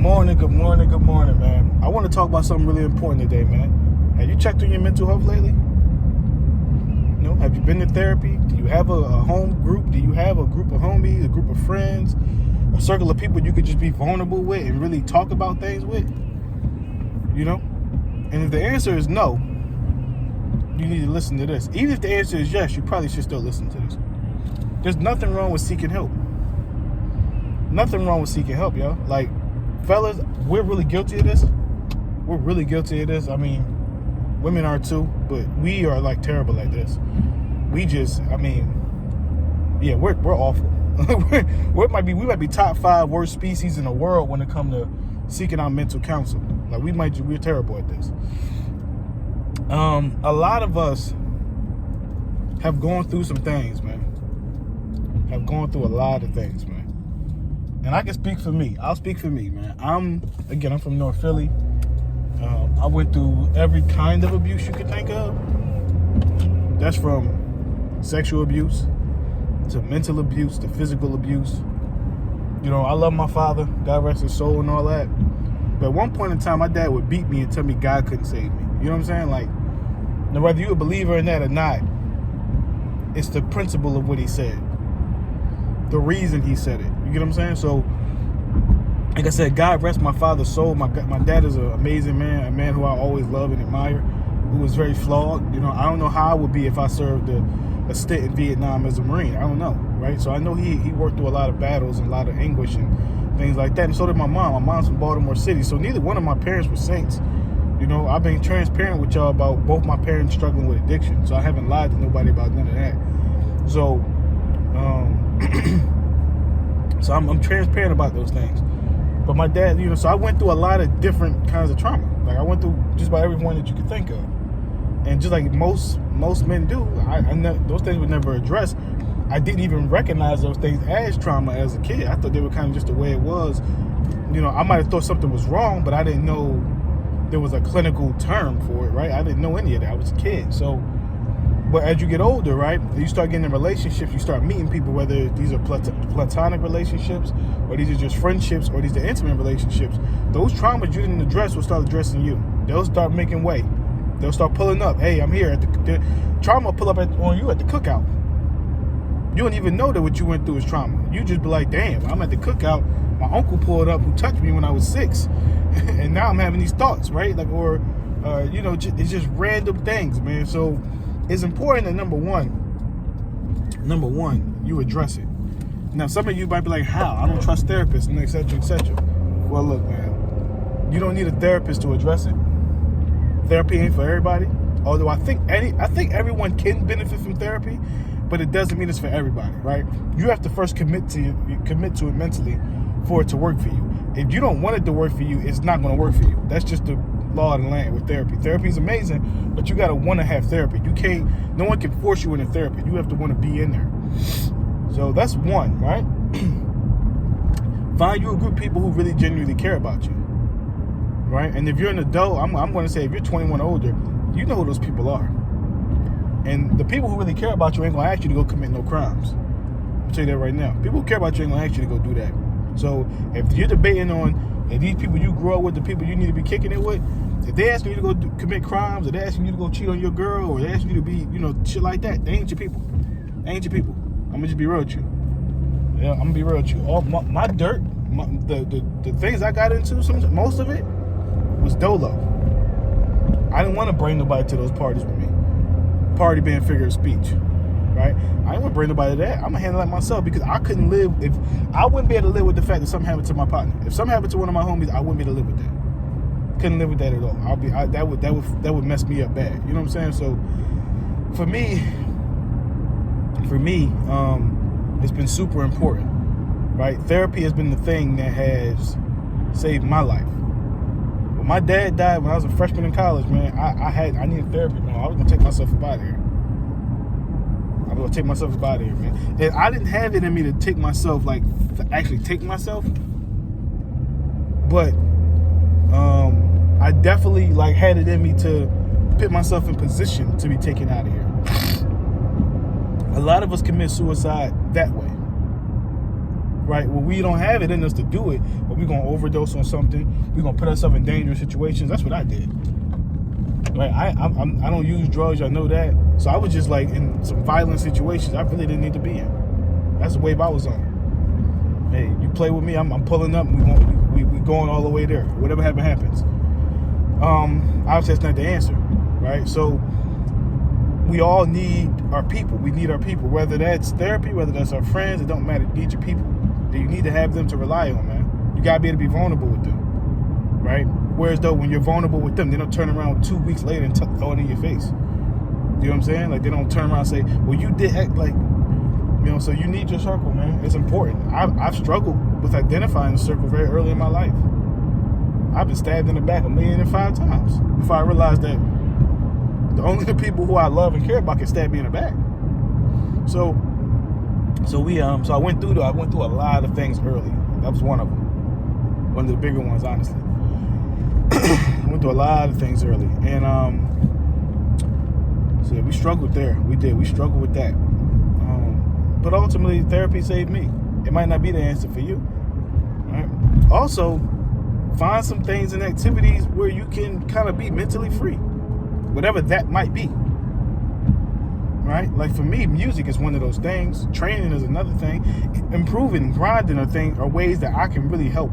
morning, man. I want to talk about something really important today, man. Have you checked on your mental health lately? Have you been to therapy? Do you have a home group? Do you have a group of homies, a group of friends, a circle of people you could just be vulnerable with and really talk about things with? And if the answer is no, you need to listen to this. Even if the answer is yes, you probably should still listen to this. There's nothing wrong with seeking help. Nothing wrong with seeking help, y'all. Like, fellas, we're really guilty of this. We're really guilty of this. I mean, women are too, but we are like terrible at this. We we're awful. we might be top 5 worst species in the world when it comes to seeking out mental counsel. Like, we're terrible at this. A lot of us have gone through some things, man. Have gone through a lot of things, man. And I can speak for me. I'll speak for me, man. I'm from North Philly. I went through every kind of abuse you could think of. That's from sexual abuse to mental abuse to physical abuse. I love my father, God rest his soul and all that. But at one point in time, my dad would beat me and tell me God couldn't save me. You know what I'm saying? Like, now whether you're a believer in that or not, it's the principle of what he said. The reason he said it. You get what I'm saying? So, like I said, God rest my father's soul. My dad is an amazing man, a man who I always love and admire, who was very flawed. I don't know how I would be if I served a stint in Vietnam as a Marine. I don't know, right? So I know he worked through a lot of battles and a lot of anguish and things like that. And so did my mom. My mom's from Baltimore City. So neither one of my parents were saints. I've been transparent with y'all about both my parents struggling with addiction. So I haven't lied to nobody about none of that. So, so I'm transparent about those things. But my dad, so I went through a lot of different kinds of trauma. Like, I went through just about every one that you could think of. And just like most men do, those things were never addressed. I didn't even recognize those things as trauma as a kid. I thought they were kind of just the way it was. I might have thought something was wrong, but I didn't know there was a clinical term for it, right? I didn't know any of that. I was a kid. So, but as you get older, right, you start getting in relationships, you start meeting people, whether these are platonic relationships, or these are just friendships, or these are intimate relationships. Those traumas you didn't address will start addressing you. They'll start making way. They'll start pulling up. Hey, I'm here. The trauma pull up on you at the cookout. You don't even know that what you went through is trauma. You just be like, damn, I'm at the cookout. My uncle pulled up who touched me when I was 6. And now I'm having these thoughts, right? Like, it's just random things, man. So it's important that number one, you address it. Now, some of you might be like, how? I don't trust therapists, and et cetera, et cetera. Well, look, man, you don't need a therapist to address it. Therapy ain't for everybody. Although I think everyone can benefit from therapy, but it doesn't mean it's for everybody, right? You have to first commit to it mentally for it to work for you. If you don't want it to work for you, it's not going to work for you. That's just the law of the land with therapy. Therapy is amazing, but you got to want to have therapy. No one can force you into therapy. You have to want to be in there. So that's one, right? Find you a group of people who really genuinely care about you, right? And if you're an adult, I'm going to say if you're 21 or older, you know who those people are. And the people who really care about you ain't going to ask you to go commit no crimes. I'll tell you that right now. People who care about you ain't going to ask you to go do that. So if you're debating on if these people you grew up with, the people you need to be kicking it with, if they asking you to go commit crimes, or they asking you to go cheat on your girl, or they asking you to be, shit like that, they ain't your people. They ain't your people. I'm going to just be real with you. Yeah, I'm going to be real with you. All my dirt, the things I got into, most of it was dolo. I didn't want to bring nobody to those parties with me. Party being figure of speech, right? I didn't want to bring nobody to that. I'm going to handle that myself, because I couldn't live, I wouldn't be able to live with the fact that something happened to my partner. If something happened to one of my homies, I wouldn't be able to live with that. Couldn't live with that at all. That would mess me up bad. You know what I'm saying? So for me, it's been super important, right? Therapy has been the thing that has saved my life. When my dad died when I was a freshman in college, man, I needed therapy, man. I was gonna take myself up out of here. Man. And I didn't have it in me to take myself, to actually take myself. But I definitely had it in me to put myself in position to be taken out of here. A lot of us commit suicide that way. right? Well, we don't have it in us to do it, but we're gonna overdose on something. We're gonna put ourselves in dangerous situations. That's what I did. Right? I don't use drugs. I know that. So I was just like in some violent situations I really didn't need to be in. That's the wave I was on. Hey, you play with me, I'm pulling up. We going all the way there. Whatever happens. Obviously that's not the answer, right? So we all need our people. We need our people, whether that's therapy, whether that's our friends. It don't matter. You need your people. You need to have them to rely on, man. You gotta be able to be vulnerable with them, right? Whereas though when you're vulnerable with them, they don't turn around 2 weeks later and throw it in your face. You know what I'm saying? Like they don't turn around and say, well, you did act like, you know, so you need your circle, man. It's important. I've struggled with identifying the circle very early in my life. I've been stabbed in the back 1,005 times before I realized that only the people who I love and care about can stab me in the back. So I went through a lot of things early. That was one of them. One of the bigger ones, honestly. I went through a lot of things early, and so we struggled there. We struggled with that. But ultimately, therapy saved me. It might not be the answer for you. Right? Also, find some things and activities where you can kind of be mentally free, whatever that might be. Right? Like for me, music is one of those things. Training is another thing. Improving, grinding are ways that I can really help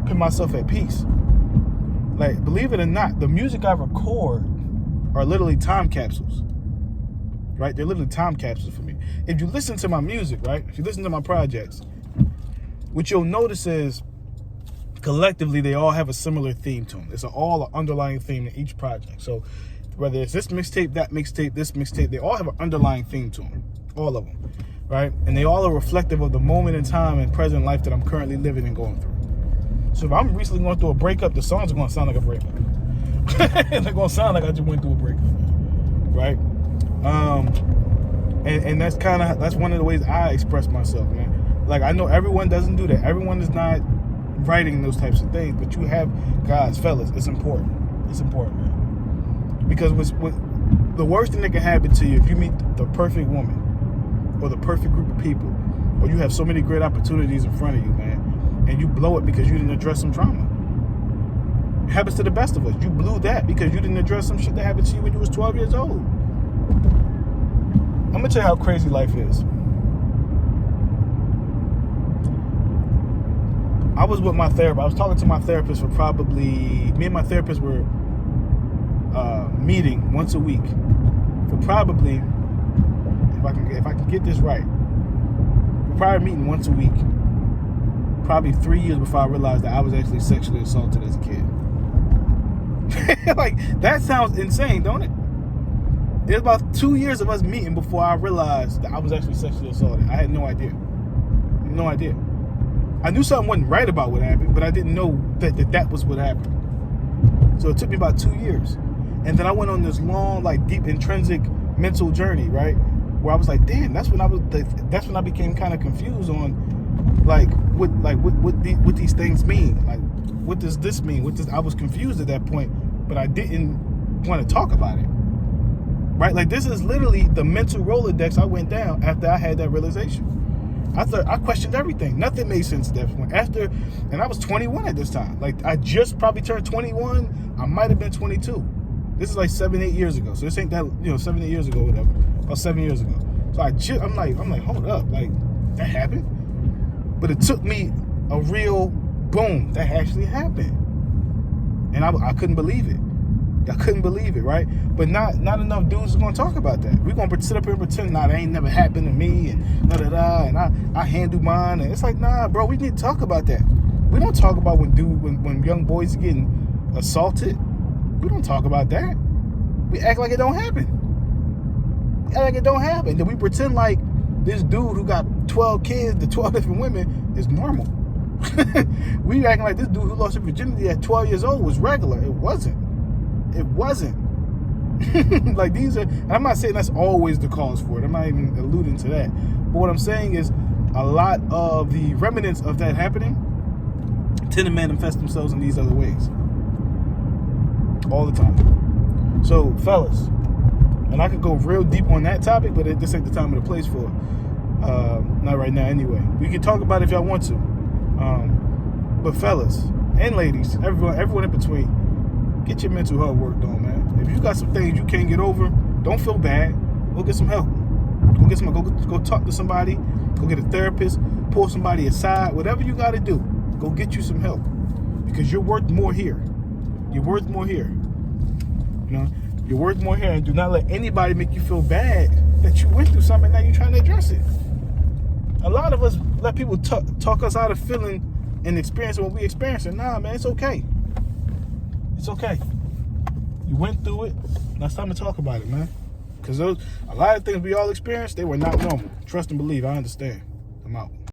put myself at peace. Like, believe it or not, the music I record are literally time capsules. Right? They're literally time capsules for me. If you listen to my music, right? If you listen to my projects, what you'll notice is collectively they all have a similar theme to them. It's all an underlying theme in each project. So whether it's this mixtape, that mixtape, this mixtape, they all have an underlying theme to them. All of them. Right? And they all are reflective of the moment in time and present life that I'm currently living and going through. So if I'm recently going through a breakup, the songs are going to sound like a breakup. They're going to sound like I just went through a breakup. Right? And that's one of the ways I express myself, man. Like, I know everyone doesn't do that. Everyone is not writing those types of things, but you have, guys, fellas, it's important. It's important, man. Because the worst thing that can happen to you if you meet the perfect woman or the perfect group of people, or you have so many great opportunities in front of you, man, and you blow it because you didn't address some trauma. It happens to the best of us. You blew that because you didn't address some shit that happened to you when you was 12 years old. I'm gonna tell you how crazy life is. I was with my therapist. I was talking to my therapist for probably, me and my therapist were meeting once a week for probably, if I can get this right, we're probably meeting once a week. Probably 3 years before I realized that I was actually sexually assaulted as a kid. Like, that sounds insane, don't it? It was about 2 years of us meeting before I realized that I was actually sexually assaulted. I had no idea. No idea. I knew something wasn't right about what happened, but I didn't know that was what happened. So it took me about 2 years. And then I went on this long, like, deep, intrinsic mental journey, right? Where I was like, damn, that's when I became kind of confused on, what these things mean. Like, what does this mean? I was confused at that point, but I didn't want to talk about it. Right? Like, this is literally the mental Rolodex I went down after I had that realization. I questioned everything. Nothing made sense at that point. And I was 21 at this time. Like, I just probably turned 21. I might have been 22. This is like 7-8 years ago. So this ain't that, 7-8 years ago, whatever. About 7 years ago. So I'm like, hold up. Like, that happened? But it took me a real boom. That actually happened. And I couldn't believe it. I couldn't believe it, right? But not enough dudes are gonna talk about that. We're gonna sit up here and pretend, that ain't never happened to me, and and I handle mine. And it's like, nah, bro, we need to talk about that. We don't talk about when young boys are getting assaulted. We don't talk about that. We act like it don't happen. We act like it don't happen. Then we pretend like this dude who got 12 kids to 12 different women is normal. We acting like this dude who lost his virginity at 12 years old was regular. It wasn't. It wasn't. Like, these are, and I'm not saying that's always the cause for it. I'm not even alluding to that. But what I'm saying is a lot of the remnants of that happening tend to manifest themselves in these other ways. All the time. So, fellas, and I could go real deep on that topic, but this ain't the time or the place for it. Not right now anyway. We can talk about it if y'all want to. But fellas and ladies, everyone in between, get your mental health worked on, man. If you got some things you can't get over, don't feel bad. Go get some help. Go talk to somebody. Go get a therapist. Pull somebody aside. Whatever you got to do, go get you some help, because you're worth more here. You're worth more here. You know, you're worth more here, and do not let anybody make you feel bad that you went through something and now you're trying to address it. A lot of us let people talk us out of feeling and experiencing what we experiencing. Nah, man, it's okay. It's okay. You went through it. Now it's time to talk about it, man. Because a lot of things we all experienced, they were not normal. Trust and believe. I understand. I'm out.